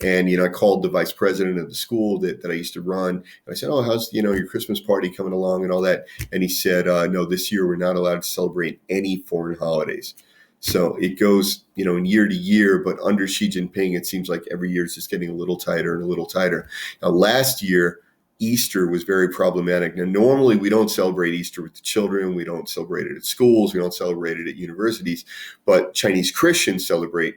And, I called the vice president of the school that I used to run. And I said, oh, how's, your Christmas party coming along and all that? And he said, no, this year we're not allowed to celebrate any foreign holidays. So it goes, in year to year, but under Xi Jinping, it seems like every year it's just getting a little tighter and a little tighter. Now, last year, Easter was very problematic. Now, normally we don't celebrate Easter with the children. We don't celebrate it at schools. We don't celebrate it at universities. But Chinese Christians celebrate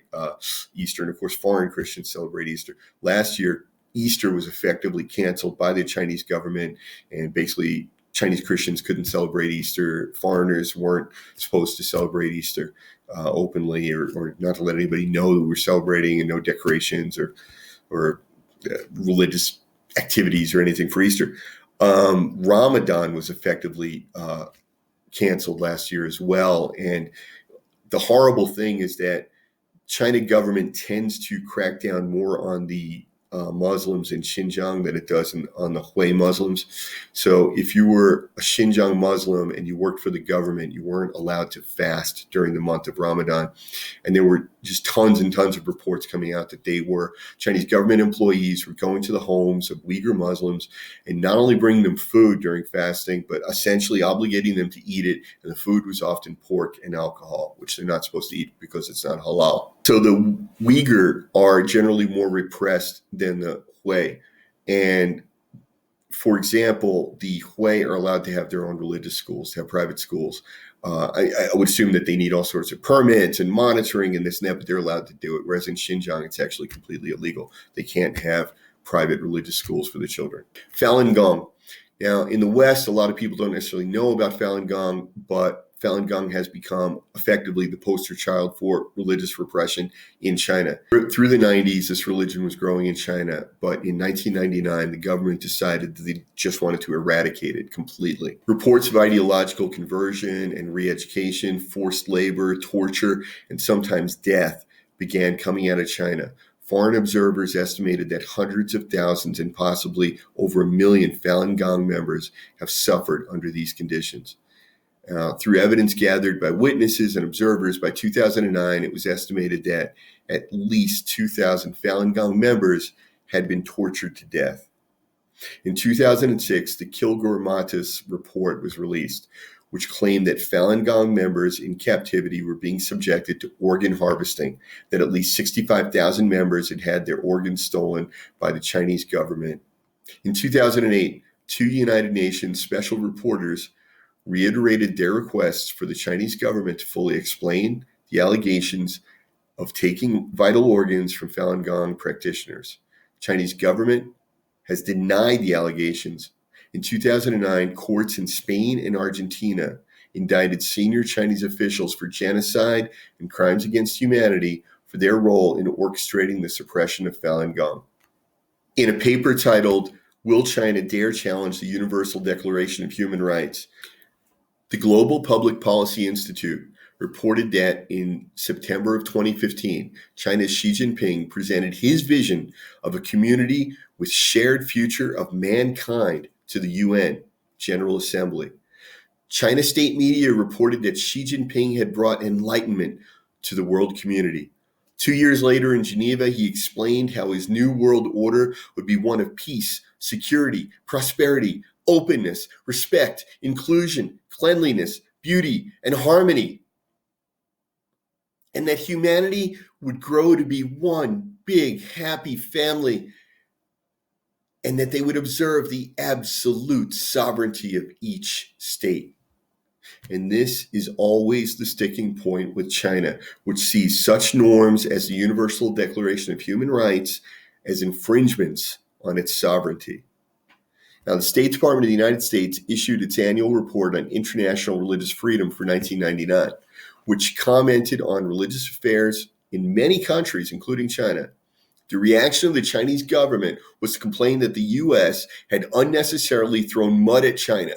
Easter. And of course, foreign Christians celebrate Easter. Last year, Easter was effectively canceled by the Chinese government. And basically, Chinese Christians couldn't celebrate Easter. Foreigners weren't supposed to celebrate Easter openly or not to let anybody know that we're celebrating, and no decorations or religious activities or anything for Easter. Ramadan was effectively canceled last year as well. And the horrible thing is that China government tends to crack down more on the Muslims in Xinjiang than it does on the Hui Muslims. So if you were a Xinjiang Muslim and you worked for the government, you weren't allowed to fast during the month of Ramadan. And there were just tons and tons of reports coming out that Chinese government employees were going to the homes of Uyghur Muslims and not only bringing them food during fasting, but essentially obligating them to eat it. And the food was often pork and alcohol, which they're not supposed to eat because it's not halal. So the Uyghur are generally more repressed than the Hui. And for example, the Hui are allowed to have their own religious schools, to have private schools. I would assume that they need all sorts of permits and monitoring and this and that, but they're allowed to do it. Whereas in Xinjiang, it's actually completely illegal. They can't have private religious schools for the children. Falun Gong. Now, in the West, a lot of people don't necessarily know about Falun Gong, but Falun Gong has become effectively the poster child for religious repression in China. Through the 90s, this religion was growing in China, but in 1999, the government decided that they just wanted to eradicate it completely. Reports of ideological conversion and re-education, forced labor, torture, and sometimes death began coming out of China. Foreign observers estimated that hundreds of thousands and possibly over 1 million Falun Gong members have suffered under these conditions. Through evidence gathered by witnesses and observers, by 2009, it was estimated that at least 2,000 Falun Gong members had been tortured to death. In 2006, the Kilgore Mattis report was released, which claimed that Falun Gong members in captivity were being subjected to organ harvesting, that at least 65,000 members had had their organs stolen by the Chinese government. In 2008, 2 United Nations special reporters reiterated their requests for the Chinese government to fully explain the allegations of taking vital organs from Falun Gong practitioners. Chinese government has denied the allegations. In 2009, courts in Spain and Argentina indicted senior Chinese officials for genocide and crimes against humanity for their role in orchestrating the suppression of Falun Gong. In a paper titled, "Will China Dare Challenge the Universal Declaration of Human Rights?" the Global Public Policy Institute reported that in September of 2015, China's Xi Jinping presented his vision of a community with shared future of mankind to the UN General Assembly. China state media reported that Xi Jinping had brought enlightenment to the world community. 2 years later in Geneva, he explained how his new world order would be one of peace, security, prosperity, openness, respect, inclusion, cleanliness, beauty, and harmony. And that humanity would grow to be one big, happy family, and that they would observe the absolute sovereignty of each state. And this is always the sticking point with China, which sees such norms as the Universal Declaration of Human Rights as infringements on its sovereignty. Now, the State Department of the United States issued its annual report on international religious freedom for 1999, which commented on religious affairs in many countries, including China. The reaction of the Chinese government was to complain that the U.S. had unnecessarily thrown mud at China.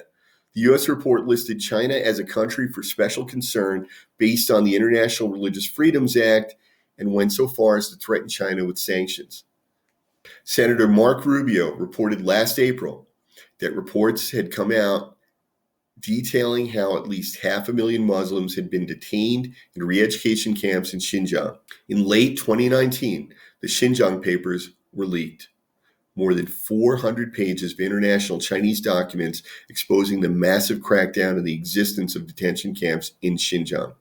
The U.S. report listed China as a country for special concern based on the International Religious Freedoms Act and went so far as to threaten China with sanctions. Senator Marco Rubio reported last April that reports had come out detailing how at least 500,000 Muslims had been detained in re-education camps in Xinjiang. In late 2019, the Xinjiang papers were leaked. More than 400 pages of international Chinese documents exposing the massive crackdown and the existence of detention camps in Xinjiang.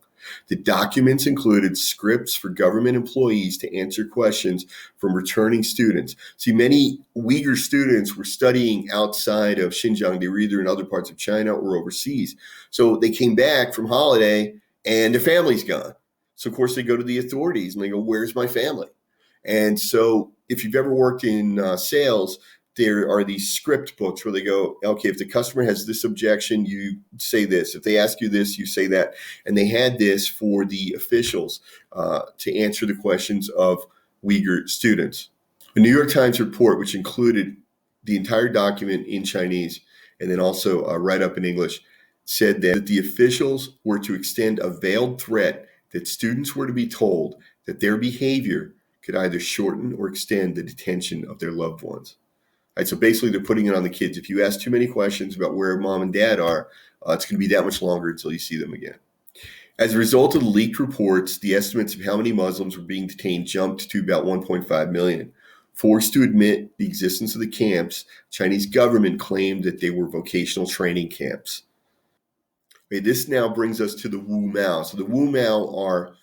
The documents included scripts for government employees to answer questions from returning students. See, many Uyghur students were studying outside of Xinjiang. They were either in other parts of China or overseas. So they came back from holiday and their family's gone. So, of course, they go to the authorities and they go, "Where's my family?" And so if you've ever worked in sales, there are these script books where they go, okay, if the customer has this objection, you say this. If they ask you this, you say that. And they had this for the officials to answer the questions of Uyghur students. The New York Times report, which included the entire document in Chinese and then also a write-up in English, said that the officials were to extend a veiled threat that students were to be told that their behavior could either shorten or extend the detention of their loved ones. Right, so basically, they're putting it on the kids. If you ask too many questions about where mom and dad are, it's going to be that much longer until you see them again. As a result of the leaked reports, the estimates of how many Muslims were being detained jumped to about 1.5 million. Forced to admit the existence of the camps, Chinese government claimed that they were vocational training camps. Okay, this now brings us to the Wu Mao. So the Wu Mao are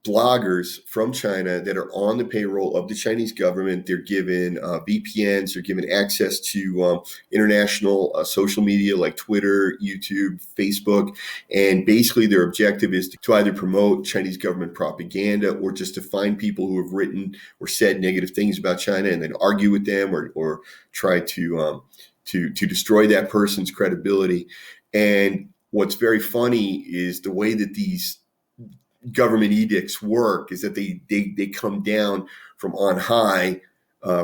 bloggers from China that are on the payroll of the Chinese government. They're given VPNs, they're given access to international social media like Twitter, YouTube, Facebook. And basically their objective is to either promote Chinese government propaganda or just to find people who have written or said negative things about China and then argue with them or try to destroy that person's credibility. And what's very funny is the way that these government edicts work is that they come down from on high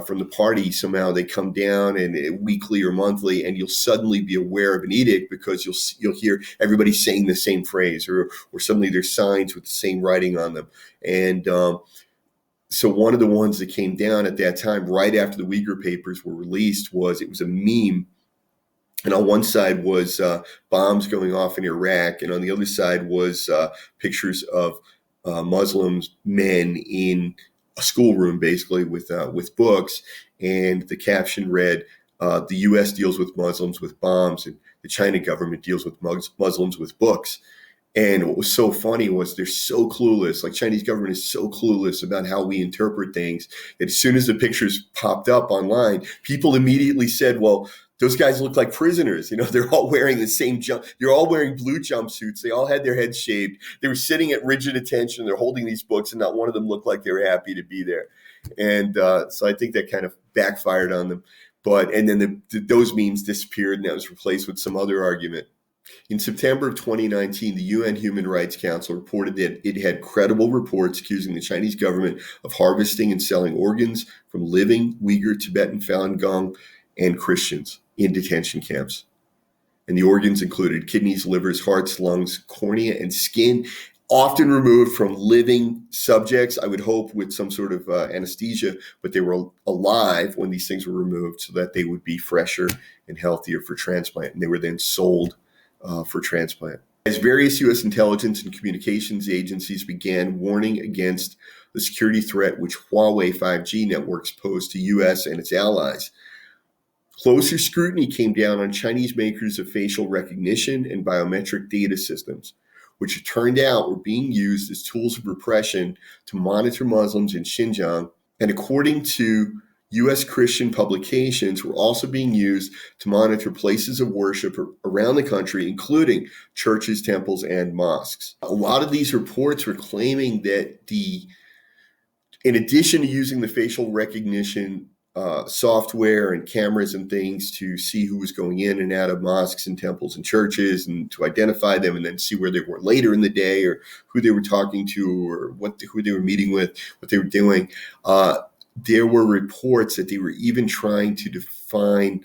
from the party. Somehow they come down and weekly or monthly, and you'll suddenly be aware of an edict because you'll hear everybody saying the same phrase, or suddenly there's signs with the same writing on them. And so one of the ones that came down at that time, right after the Uyghur papers were released, was a meme. And on one side was bombs going off in Iraq, and on the other side was pictures of Muslims, men in a schoolroom, basically with books. And the caption read, "The U.S. deals with Muslims with bombs, and the China government deals with Muslims with books." And what was so funny was they're so clueless. Like, Chinese government is so clueless about how we interpret things that as soon as the pictures popped up online, people immediately said, "Well, those guys look like prisoners. You know, they're all wearing the same they're all wearing blue jumpsuits. They all had their heads shaved. They were sitting at rigid attention. They're holding these books, and not one of them looked like they were happy to be there." And so I think that kind of backfired on them. And then those memes disappeared, and that was replaced with some other argument. In September of 2019, the UN Human Rights Council reported that it had credible reports accusing the Chinese government of harvesting and selling organs from living Uyghur, Tibetan, Falun Gong, and Christians in detention camps. And the organs included kidneys, livers, hearts, lungs, cornea, and skin, often removed from living subjects, I would hope with some sort of anesthesia, but they were alive when these things were removed so that they would be fresher and healthier for transplant. And they were then sold for transplant. As various U.S. intelligence and communications agencies began warning against the security threat which Huawei 5G networks pose to U.S. and its allies, closer scrutiny came down on Chinese makers of facial recognition and biometric data systems, which it turned out were being used as tools of repression to monitor Muslims in Xinjiang, and according to U.S. Christian publications, were also being used to monitor places of worship around the country, including churches, temples, and mosques. A lot of these reports were claiming that in addition to using the facial recognition software and cameras and things to see who was going in and out of mosques and temples and churches and to identify them and then see where they were later in the day or who they were talking to or who they were meeting with, what they were doing. There were reports that they were even trying to define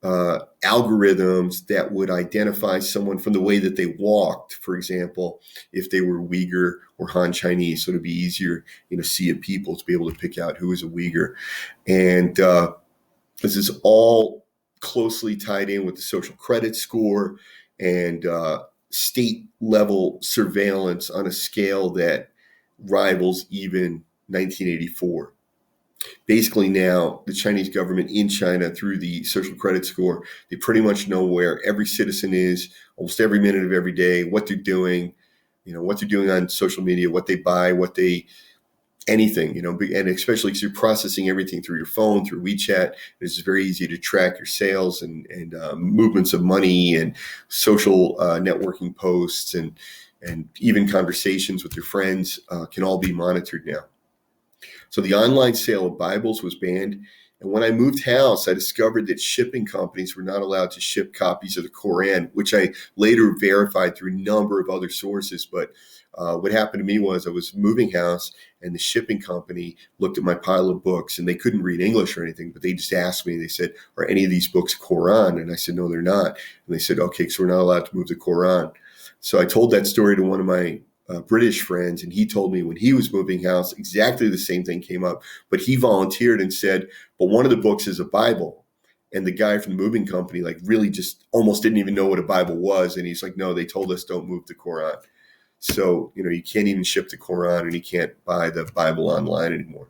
algorithms that would identify someone from the way that they walked, for example, if they were Uyghur or Han Chinese, so it'd be easier, sea of people to be able to pick out who is a Uyghur. And this is all closely tied in with the social credit score and state level surveillance on a scale that rivals even 1984. Basically now, the Chinese government in China, through the social credit score, they pretty much know where every citizen is almost every minute of every day, what they're doing, what they're doing on social media, what they buy, anything, and especially because you're processing everything through your phone, through WeChat. It's very easy to track your sales and movements of money and social networking posts and even conversations with your friends can all be monitored now. So the online sale of Bibles was banned. And when I moved house, I discovered that shipping companies were not allowed to ship copies of the Koran, which I later verified through a number of other sources. But what happened to me was I was moving house and the shipping company looked at my pile of books and they couldn't read English or anything, but they just asked me, they said, are any of these books Koran? And I said, no, they're not. And they said, okay, so we're not allowed to move the Koran. So I told that story to one of my British friends, and he told me when he was moving house, exactly the same thing came up, but he volunteered and said, but one of the books is a Bible. And the guy from the moving company, really just almost didn't even know what a Bible was. And he's like, no, they told us don't move the Quran. So, you can't even ship the Quran and you can't buy the Bible online anymore.